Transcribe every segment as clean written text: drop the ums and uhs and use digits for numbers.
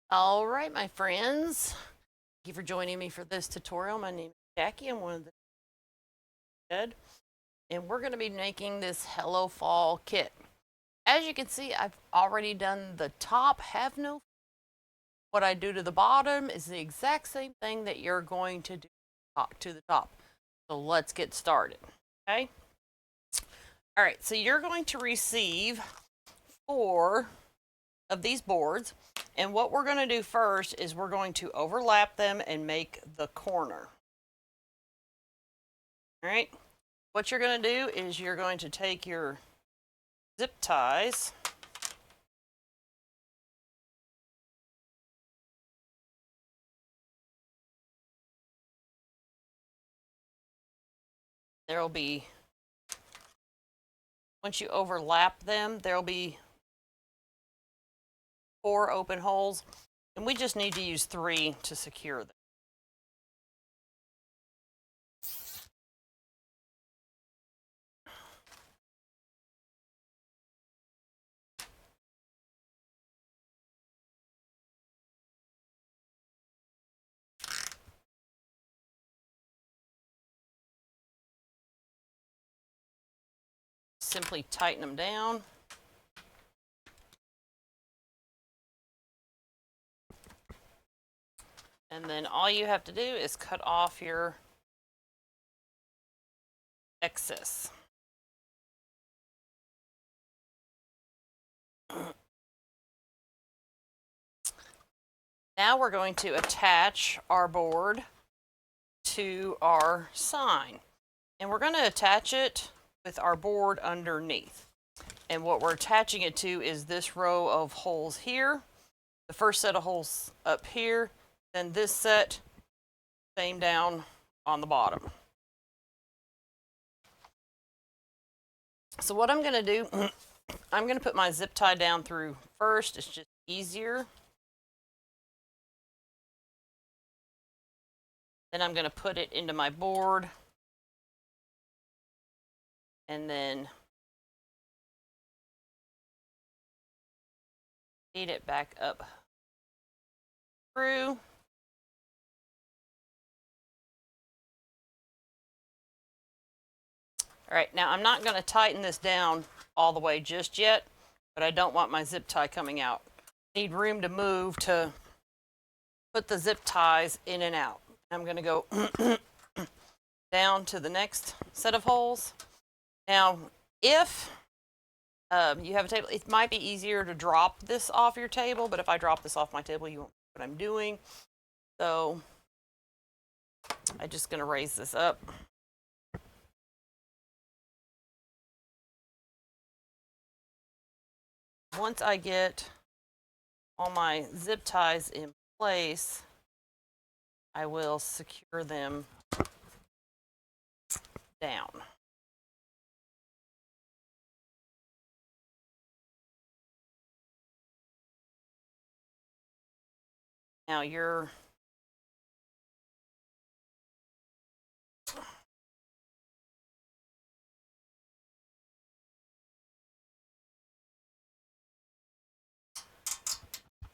All right, my friends. Thank you for joining me for this tutorial. My name is Jackie. I'm one of the head, and we're going to be making this Hello Fall kit. As you can see, I've already done the top, have no. What I do to the bottom is the exact same thing that you're going to do to the top. So let's get started. Okay. All right. So you're going to receive 4 of these boards. And what we're going to do first is we're going to overlap them and make the corner. All right. What you're going to do is you're going to take your zip ties there'll be, once you overlap them, there'll be 4 open holes, and we just need to use 3 to secure them. Simply tighten them down. And then all you have to do is cut off your excess. Now we're going to attach our board to our sign. And we're going to attach it with our board underneath. And what we're attaching it to is this row of holes here. The first set of holes up here, then this set, same down on the bottom. So what I'm going to do, I'm going to put my zip tie down through first. It's just easier. Then I'm going to put it into my board. And then feed it back up through. All right, now I'm not going to tighten this down all the way just yet, but I don't want my zip tie coming out. I need room to move to put the zip ties in and out. I'm going to go down to the next set of holes. Now, if you have a table, it might be easier to drop this off your table, but if I drop this off my table, you won't know what I'm doing. So I'm just going to raise this up. Once I get all my zip ties in place, I will secure them down. Now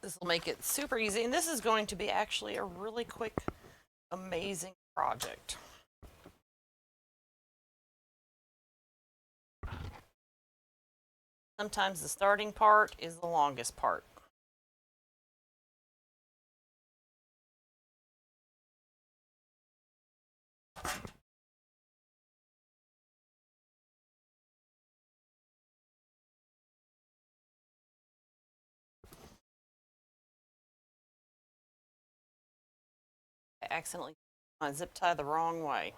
this will make it super easy, and this is going to be actually a really quick, amazing project. Sometimes the starting part is the longest part. I accidentally put my zip tie the wrong way.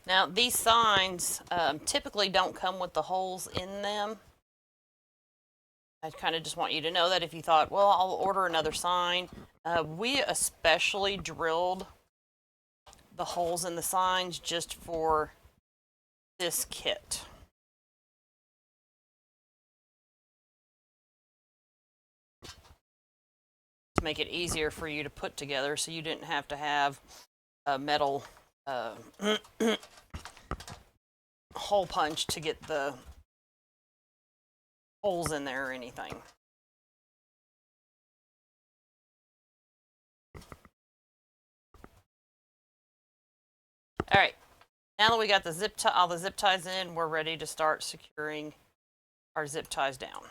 Now these signs typically don't come with the holes in them. I kind of just want you to know that if you thought, well, I'll order another sign. We especially drilled the holes in the signs just for this kit. To make it easier for you to put together so you didn't have to have a metal hole punch to get the holes in there or anything. All right, now that we got the all the zip ties in, we're ready to start securing our zip ties down.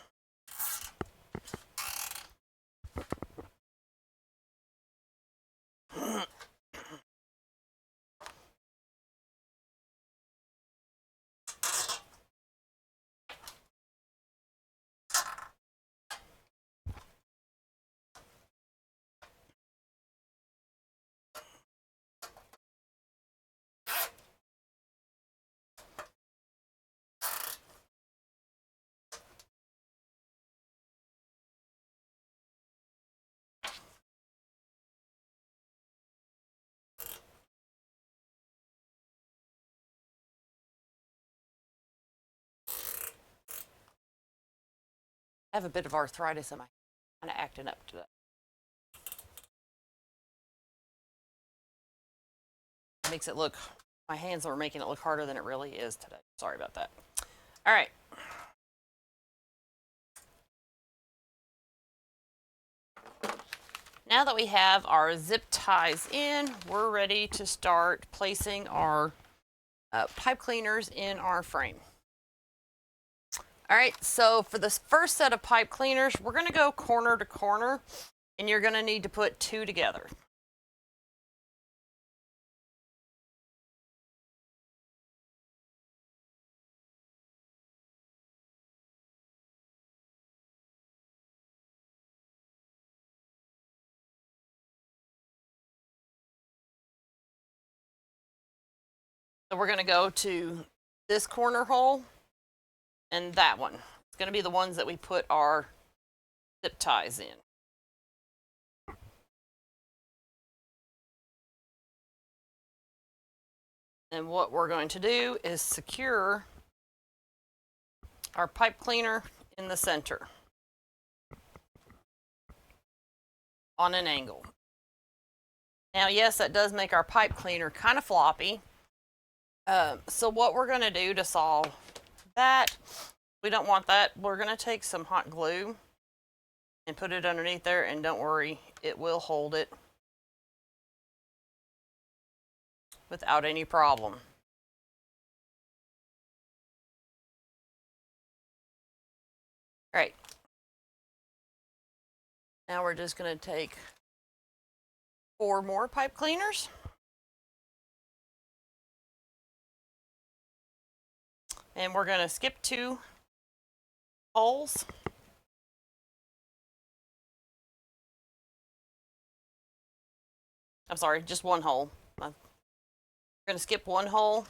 I have a bit of arthritis in my kind of acting up today. It makes it look, my hands are making it look harder than it really is today. Sorry about that. All right. Now that we have our zip ties in, we're ready to start placing our pipe cleaners in our frame. All right, so for this first set of pipe cleaners, we're going to go corner to corner, and you're going to need to put 2 together. So we're going to go to this corner hole and that one. It's going to be the ones that we put our zip ties in. And what we're going to do is secure our pipe cleaner in the center on an angle. Now, yes, that does make our pipe cleaner kind of floppy. So what we're going to do to solve that, we don't want that. We're going to take some hot glue and put it underneath there, and don't worry, it will hold it without any problem. All right. Now we're just going to take 4 more pipe cleaners. And we're going to skip 2 holes. I'm sorry, just 1 hole. We're going to skip 1 hole.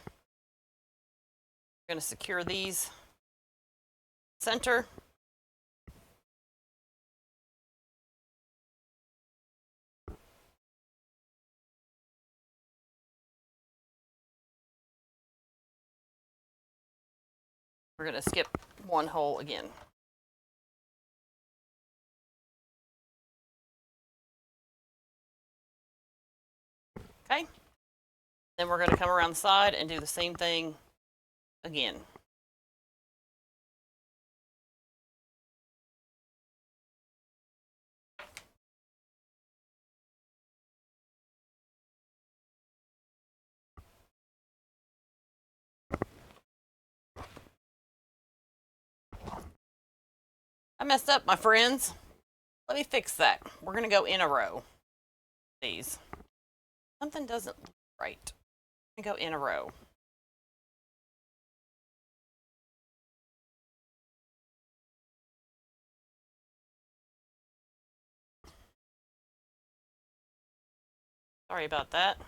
We're going to secure these center. We're going to skip 1 hole again. Okay. Then we're going to come around the side and do the same thing again. I messed up, my friends. Let me fix that. We're going to go in a row. These. Something doesn't look right. Let me go in a row. Sorry about that.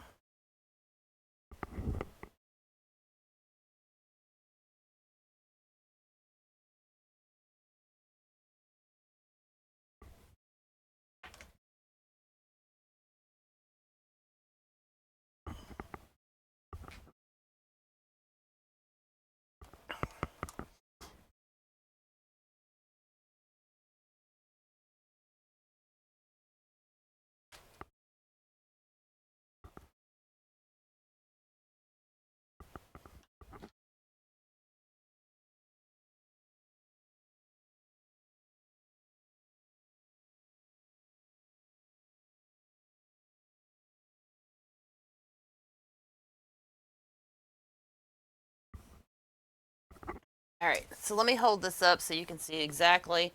All right, so let me hold this up so you can see exactly.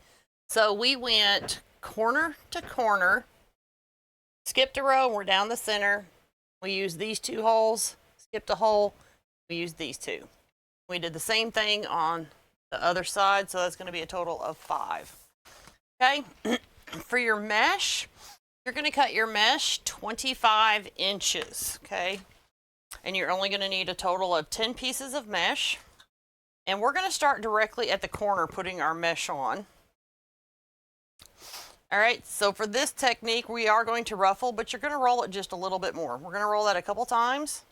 So we went corner to corner, skipped a row, and we're down the center. We used these two holes, skipped a hole, we used these two. We did the same thing on the other side, so that's going to be a total of 5. Okay, for your mesh, you're going to cut your mesh 25 inches, okay? And you're only going to need a total of 10 pieces of mesh. And we're going to start directly at the corner putting our mesh on. All right, so for this technique, we are going to ruffle, but you're going to roll it just a little bit more. We're going to roll that a couple times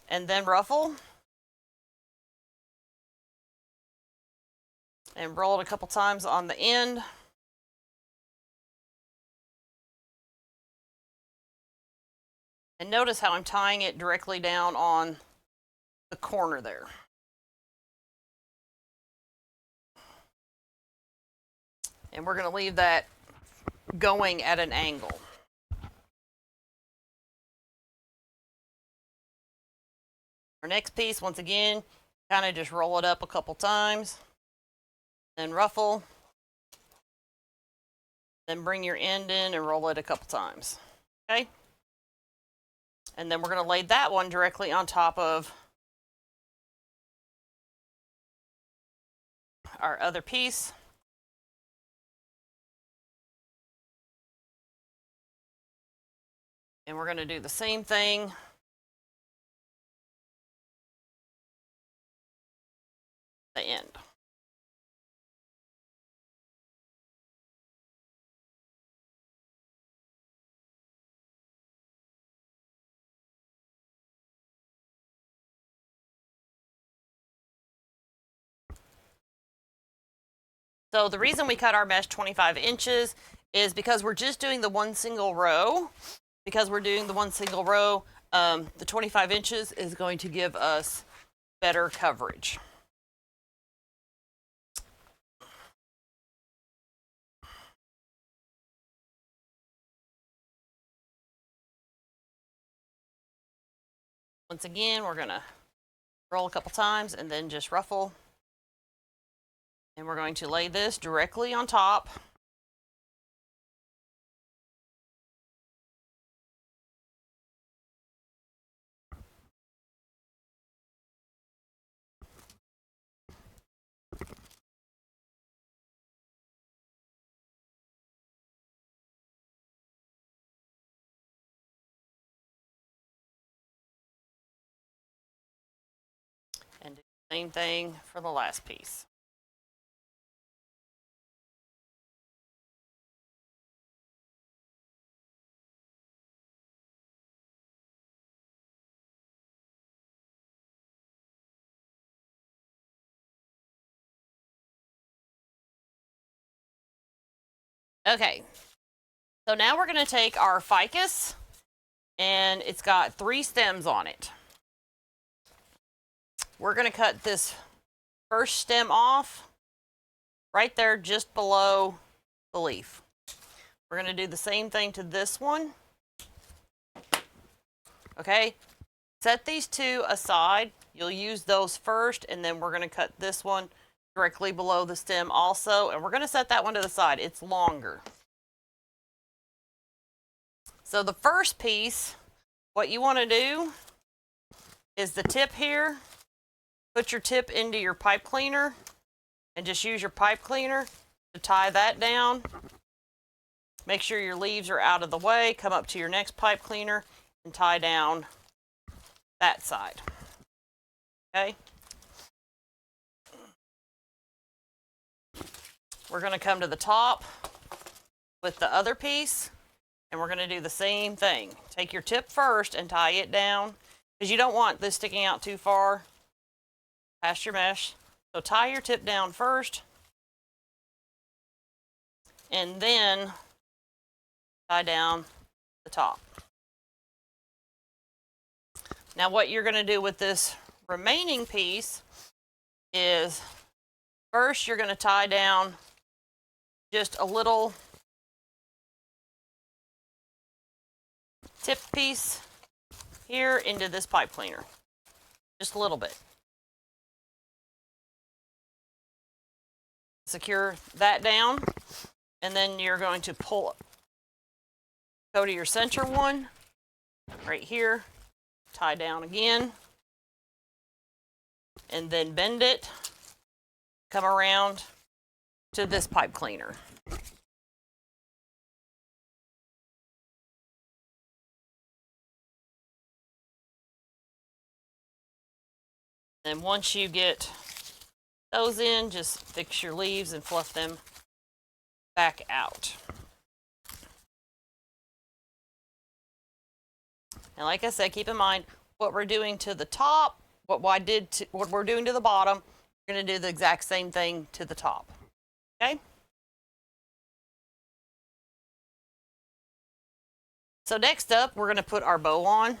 and then ruffle. And roll it a couple times on the end. And notice how I'm tying it directly down on the corner there. And we're going to leave that going at an angle. Our next piece, once again, kind of just roll it up a couple times, then ruffle, then bring your end in and roll it a couple times. Okay? And then we're going to lay that one directly on top of our other piece. And we're going to do the same thing at the end. So the reason we cut our mesh 25 inches is because we're just doing the one single row. Because we're doing the one single row, the 25 inches is going to give us better coverage. Once again, we're going to roll a couple times and then just ruffle. And we're going to lay this directly on top. And do the same thing for the last piece. Okay, so now we're going to take our ficus, and it's got 3 stems on it. We're going to cut this first stem off right there just below the leaf. We're going to do the same thing to this one. Okay, set these 2 aside. You'll use those first, and then we're going to cut this one directly below the stem also, and we're going to set that one to the side. It's longer. So the first piece, what you want to do is the tip here. Put your tip into your pipe cleaner and just use your pipe cleaner to tie that down. Make sure your leaves are out of the way. Come up to your next pipe cleaner and tie down that side. Okay? We're going to come to the top with the other piece, and we're going to do the same thing. Take your tip first and tie it down, because you don't want this sticking out too far past your mesh. So tie your tip down first, and then tie down the top. Now what you're going to do with this remaining piece is first you're going to tie down just a little tip piece here into this pipe cleaner. Just a little bit. secure that down, and then you're going to go to your center one right here, tie down again, and then bend it, come around to this pipe cleaner. Then once you get those in, just fix your leaves and fluff them back out. And like I said, keep in mind what we're doing to the top, what we're doing to the bottom, we're going to do the exact same thing to the top. Okay? So next up, we're going to put our bow on.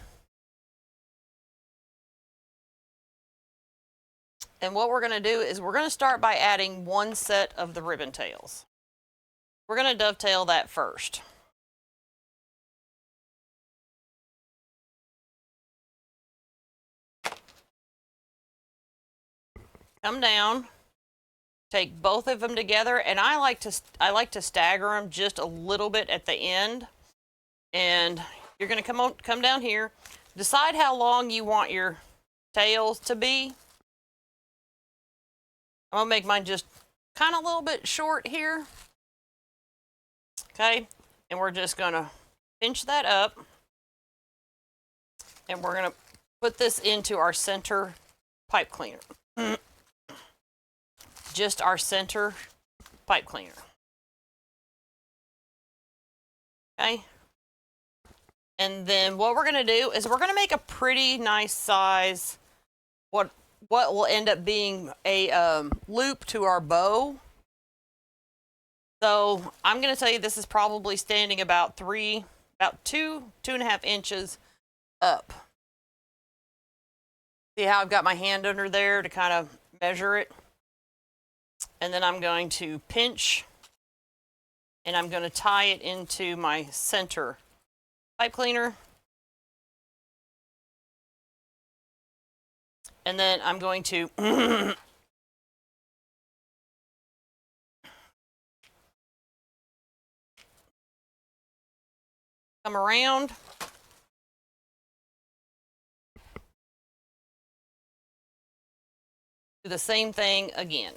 And what we're going to do is we're going to start by adding one set of the ribbon tails. We're going to dovetail that first. Come down, take both of them together, and I like to stagger them just a little bit at the end. And you're going to come down here, decide how long you want your tails to be. I'm going to make mine just kind of a little bit short here. Okay, and we're just going to pinch that up, and we're going to put this into our center pipe cleaner. Just our center pipe cleaner. Okay. And then what we're going to do is we're going to make a pretty nice size, what will end up being a loop to our bow. So I'm going to tell you this is probably standing about 2.5 inches up. See how I've got my hand under there to kind of measure it? And then I'm going to pinch, and I'm going to tie it into my center pipe cleaner. And then I'm going to come around. Do the same thing again.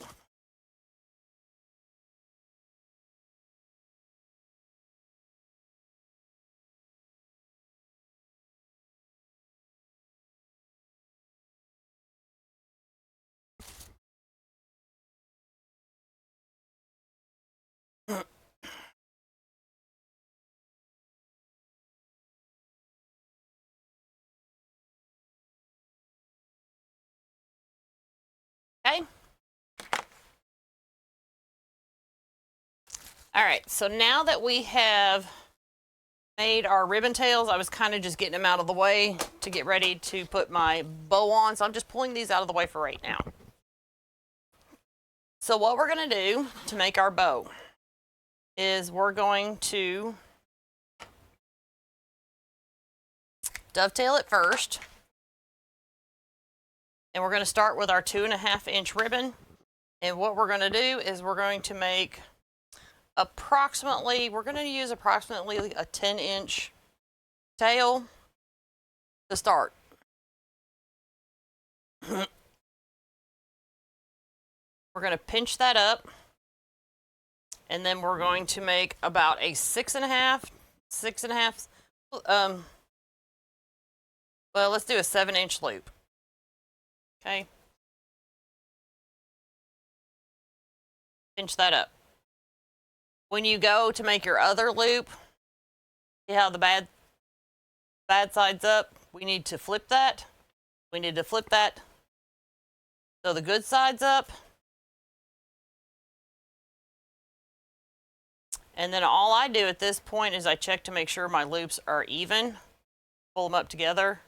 Okay. All right, so now that we have made our ribbon tails, I was kind of just getting them out of the way to get ready to put my bow on. So I'm just pulling these out of the way for right now. So what we're going to do to make our bow is we're going to dovetail it first. And we're going to start with our 2.5 inch ribbon. And what we're going to do is we're going to make we're going to use approximately a 10-inch tail to start. We're going to pinch that up, and then we're going to make about a 6.5, well, let's do a 7-inch loop. Okay. Pinch that up. When you go to make your other loop, see how the bad side's up? We need to flip that. We need to flip that so the good side's up. And then all I do at this point is I check to make sure my loops are even. Pull them up together.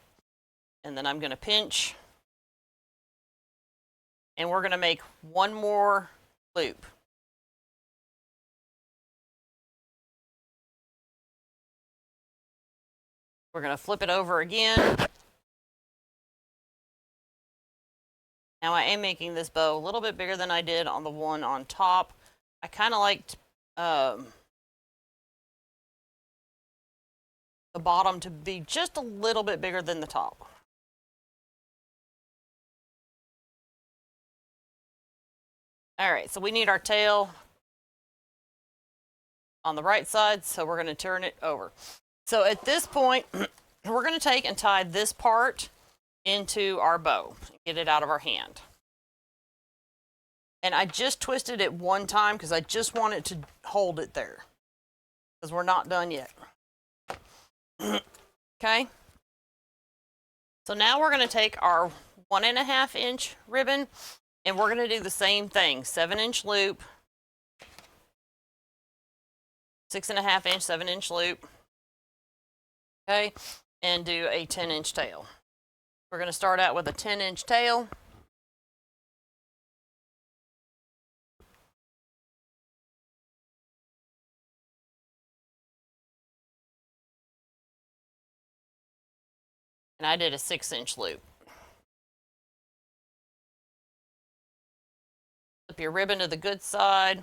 And then I'm going to pinch. And we're going to make one more loop. We're going to flip it over again. Now I am making this bow a little bit bigger than I did on the one on top. I kind of liked the bottom to be just a little bit bigger than the top. All right, so we need our tail on the right side, so we're going to turn it over. So at this point, we're going to take and tie this part into our bow, get it out of our hand. And I just twisted it one time because I just want it to hold it there, because we're not done yet. Okay, so now we're going to take our 1.5 inch ribbon, and we're going to do the same thing, 7-inch loop, 6.5 inch, 7-inch loop, okay, and do a 10-inch tail. We're going to start out with a 10-inch tail. And I did a 6-inch loop. Flip your ribbon to the good side.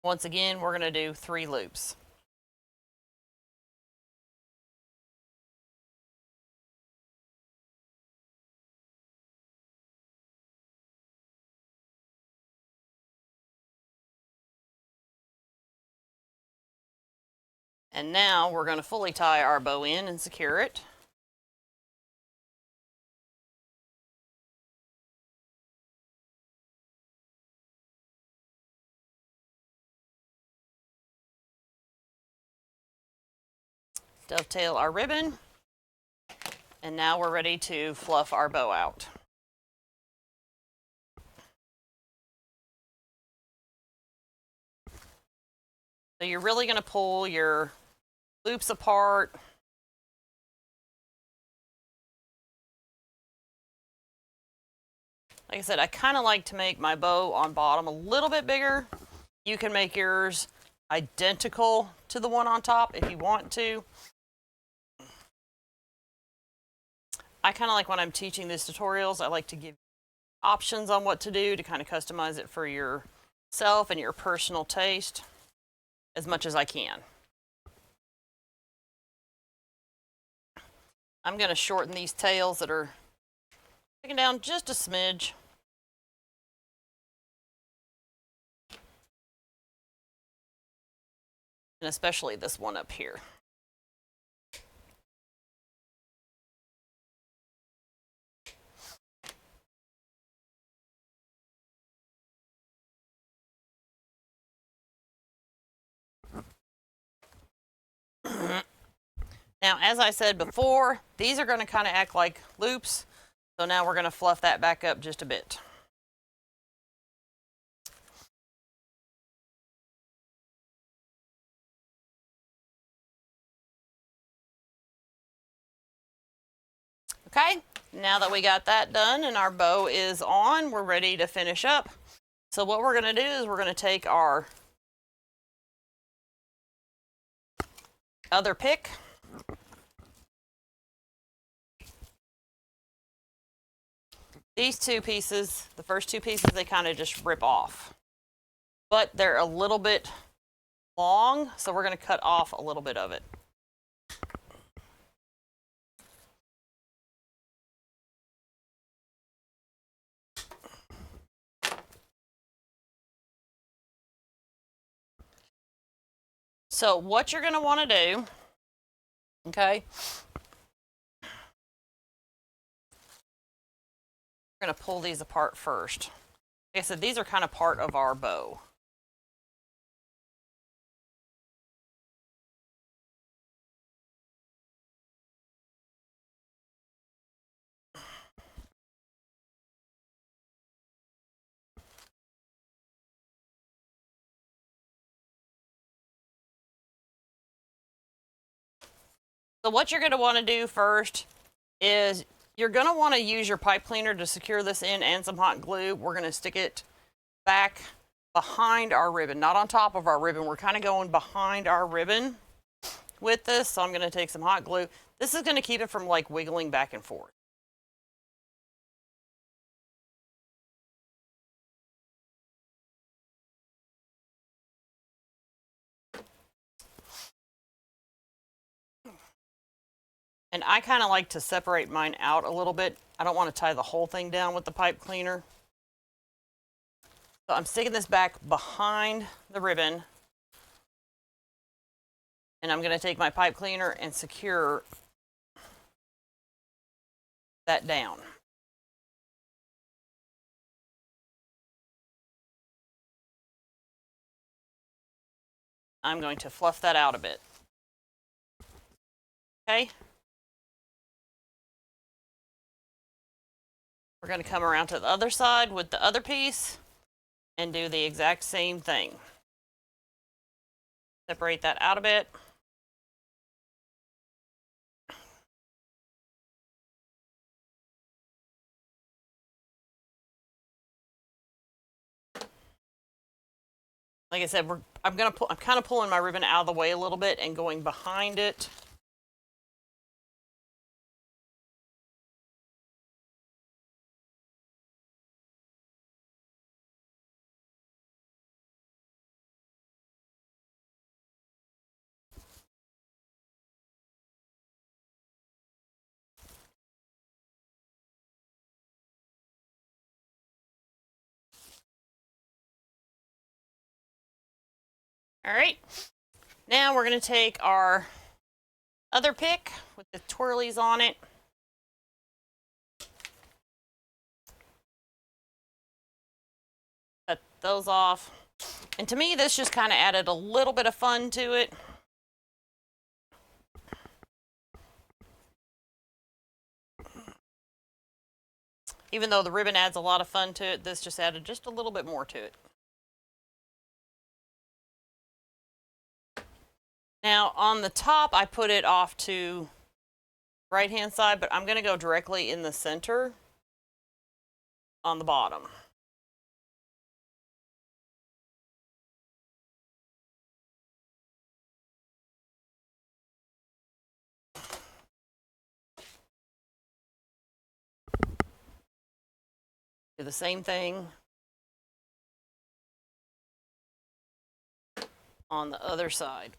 Once again, we're going to do 3 loops. And now we're going to fully tie our bow in and secure it. Dovetail our ribbon. And now we're ready to fluff our bow out. So you're really going to pull your loops apart. Like I said, I kind of like to make my bow on bottom a little bit bigger. You can make yours identical to the one on top if you want to. I kind of like when I'm teaching these tutorials, I like to give options on what to do to kind of customize it for yourself and your personal taste as much as I can. I'm going to shorten these tails that are taken down just a smidge. And especially this one up here. Now, as I said before, these are going to kind of act like loops. So now we're going to fluff that back up just a bit. Okay, now that we got that done and our bow is on, we're ready to finish up. So what we're going to do is we're going to take our other pick. These 2 pieces, the first 2 pieces, they kind of just rip off. But they're a little bit long, so we're going to cut off a little bit of it. So what you're going to want to do, okay, we're going to pull these apart first. Like I said, these are kind of part of our bow. So what you're going to want to do first is you're going to want to use your pipe cleaner to secure this in and some hot glue. We're going to stick it back behind our ribbon, not on top of our ribbon. We're kind of going behind our ribbon with this. So I'm going to take some hot glue. This is going to keep it from like wiggling back and forth. And I kind of like to separate mine out a little bit. I don't want to tie the whole thing down with the pipe cleaner. So I'm sticking this back behind the ribbon. And I'm going to take my pipe cleaner and secure that down. I'm going to fluff that out a bit. Okay. We're going to come around to the other side with the other piece and do the exact same thing. Separate that out a bit. Like I said, I'm kind of pulling my ribbon out of the way a little bit and going behind it. All right. Now we're going to take our other pick with the twirlies on it. Cut those off. And to me, this just kind of added a little bit of fun to it. Even though the ribbon adds a lot of fun to it, this just added just a little bit more to it. Now on the top, I put it off to right hand side, but I'm going to go directly in the center on the bottom. Do the same thing on the other side.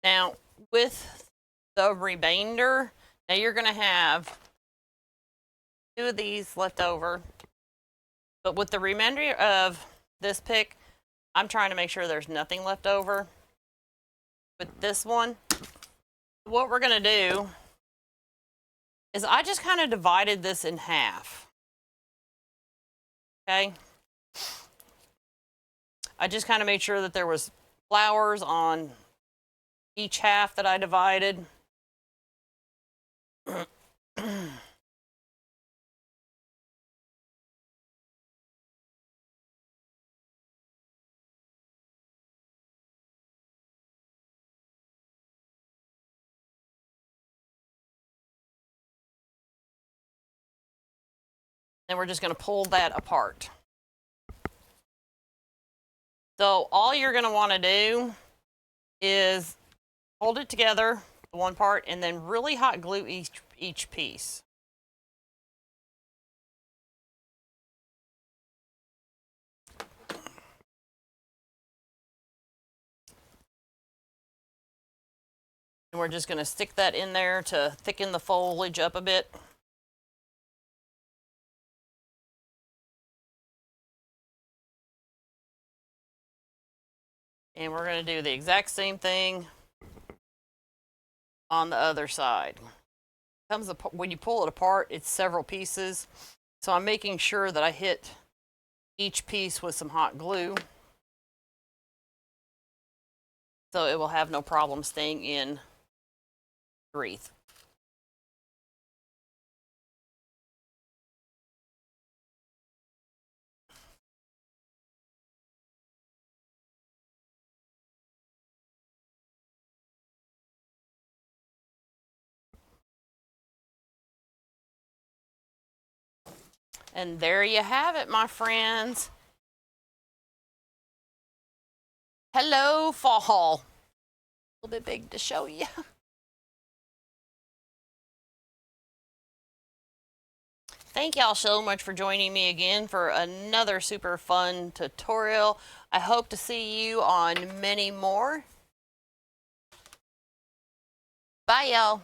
Now, with the remainder, now you're going to have 2 of these left over. But with the remainder of this pick, I'm trying to make sure there's nothing left over. With this one, what we're going to do is I just kind of divided this in half. Okay? I just kind of made sure that there was flowers on each half that I divided. And we're just going to pull that apart. So all you're going to want to do is hold it together, the one part, and then really hot glue each piece. And we're just going to stick that in there to thicken the foliage up a bit. And we're going to do the exact same thing on the other side. When you pull it apart, it's several pieces. So I'm making sure that I hit each piece with some hot glue, so it will have no problem staying in the wreath. And there you have it, my friends. Hello Fall. A little bit big to show you. Thank y'all so much for joining me again for another super fun tutorial. I hope to see you on many more. Bye, y'all.